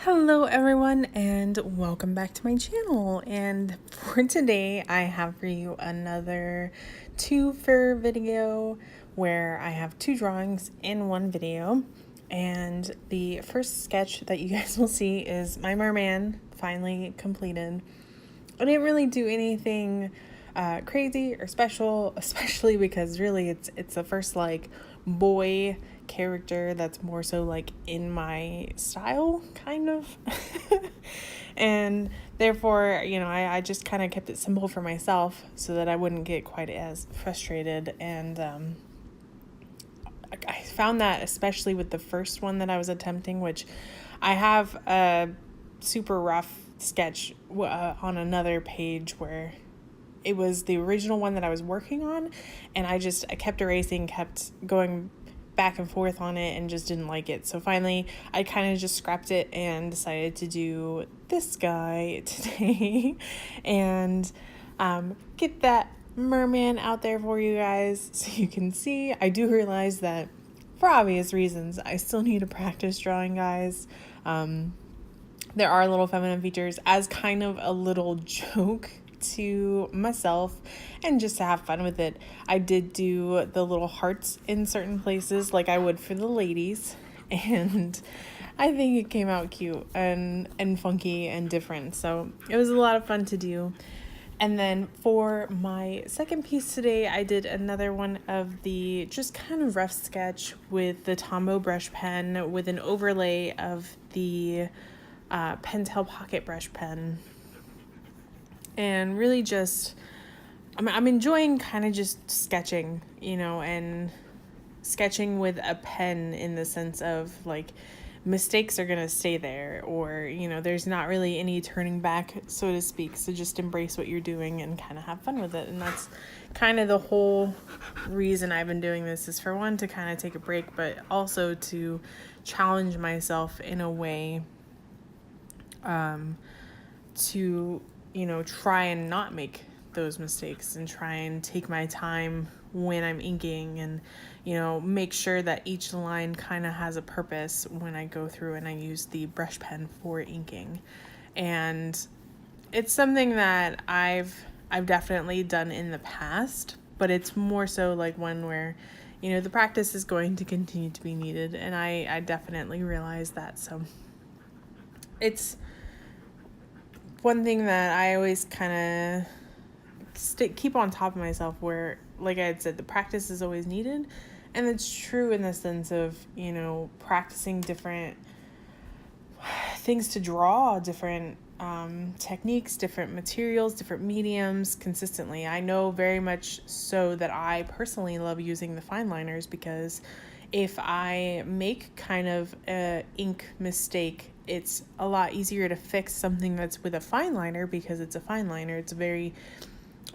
Hello everyone and welcome back to my channel, and for today I have for you another two for video where I have two drawings in one video. And the first sketch that you guys will see is my merman finally completed. I didn't really do anything crazy or special, especially because really it's the first like boy character that's more so like in my style kind of. And therefore, I just kind of kept it simple for myself so that I wouldn't get quite as frustrated. And I found that especially with the first one that I was attempting, which I have a super rough sketch on another page where it was the original one that I was working on, and I kept erasing, kept going back and forth on it, and just didn't like it. So finally I kind of just scrapped it and decided to do this guy today and get that merman out there for you guys so you can see. I do realize that for obvious reasons I still need to practice drawing, guys. There are little feminine features as kind of a little joke to myself and just to have fun with it. I did do the little hearts in certain places like I would for the ladies, and I think it came out cute and funky and different, so it was a lot of fun to do. And then for my second piece today, I did another one of the just kind of rough sketch with the Tombow brush pen with an overlay of the Pentel Pocket brush pen. And really just, I'm enjoying kind of just sketching, and sketching with a pen in the sense of like mistakes are going to stay there, or, there's not really any turning back, so to speak. So just embrace what you're doing and kind of have fun with it. And that's kind of the whole reason I've been doing this, is for one, to kind of take a break, but also to challenge myself in a way to try and not make those mistakes and try and take my time when I'm inking, and make sure that each line kind of has a purpose when I go through and I use the brush pen for inking. And it's something that I've definitely done in the past, but it's more so like one where the practice is going to continue to be needed, and I definitely realize that. So it's one thing that I always kind of keep on top of myself, where, like I had said, the practice is always needed. And it's true in the sense of, practicing different things to draw, different techniques, different materials, different mediums consistently. I know very much so that I personally love using the fine liners, because if I make kind of a ink mistake, it's a lot easier to fix something that's with a fine liner, because it's a fine liner. It's a very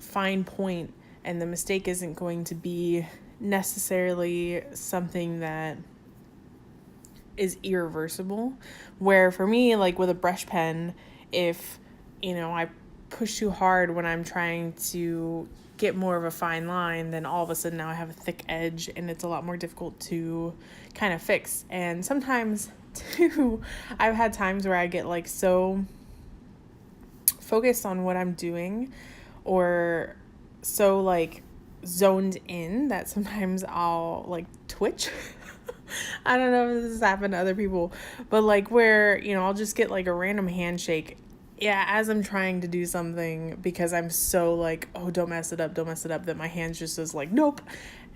fine point, and the mistake isn't going to be necessarily something that is irreversible. Where for me, like with a brush pen, if I push too hard when I'm trying to get more of a fine line, then all of a sudden now I have a thick edge, and it's a lot more difficult to kind of fix. And sometimes too, I've had times where I get like so focused on what I'm doing, or so like zoned in, that sometimes I'll like twitch. I don't know if this has happened to other people, but like where, I'll just get like a random handshake, as I'm trying to do something, because I'm so like, oh, don't mess it up, that my hand just is like, nope,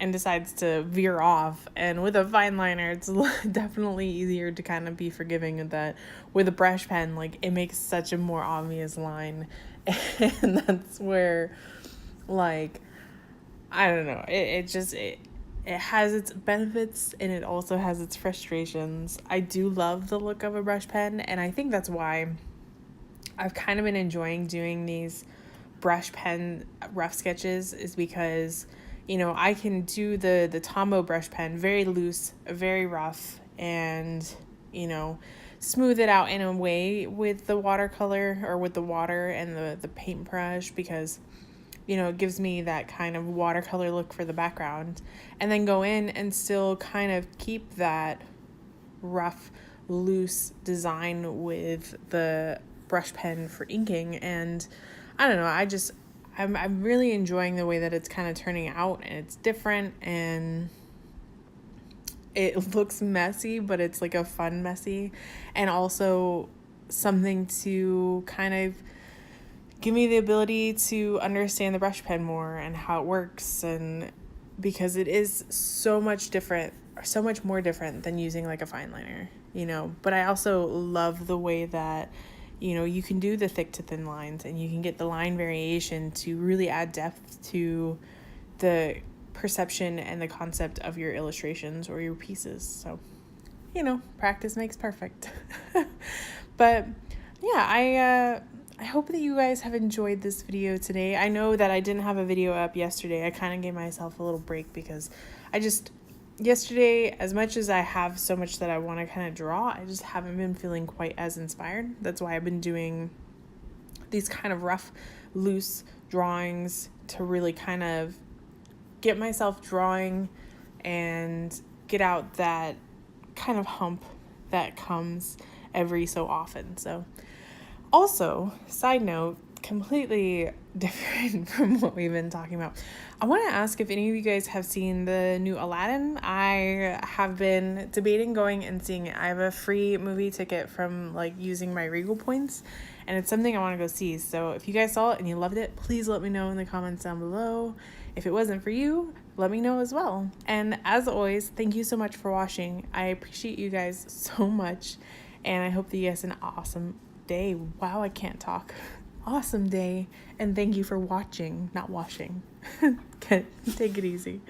and decides to veer off. And with a fine liner, it's definitely easier to kind of be forgiving of that. With a brush pen, like, it makes such a more obvious line, and that's where, like, I don't know, it has its benefits, and it also has its frustrations. I do love the look of a brush pen, and I think that's why I've kind of been enjoying doing these brush pen rough sketches, is because, I can do the Tombow brush pen very loose, very rough, and, smooth it out in a way with the watercolor, or with the water and the paintbrush, because it gives me that kind of watercolor look for the background, and then go in and still kind of keep that rough loose design with the brush pen for inking. And I don't know, I'm really enjoying the way that it's kind of turning out, and it's different, and it looks messy, but it's like a fun messy, and also something to kind of give me the ability to understand the brush pen more and how it works. And because it is so much more different than using like a fine liner, but I also love the way that you can do the thick to thin lines, and you can get the line variation to really add depth to the perception and the concept of your illustrations or your pieces. So, practice makes perfect. But yeah, I hope that you guys have enjoyed this video today. I know that I didn't have a video up yesterday. I kind of gave myself a little break because yesterday, as much as I have so much that I want to kind of draw, I just haven't been feeling quite as inspired. That's why I've been doing these kind of rough, loose drawings to really kind of get myself drawing and get out that kind of hump that comes every so often. So also, side note, completely different from what we've been talking about, I want to ask if any of you guys have seen the new Aladdin. I have been debating going and seeing it. I have a free movie ticket from using my Regal points, and it's something I want to go see. So if you guys saw it and you loved it, please let me know in the comments down below. If it wasn't for you, let me know as well. And as always, thank you so much for watching. I appreciate you guys so much, and I hope that you guys have an awesome day. Wow, I can't talk. Awesome day, and thank you for watching, not washing. Take it easy.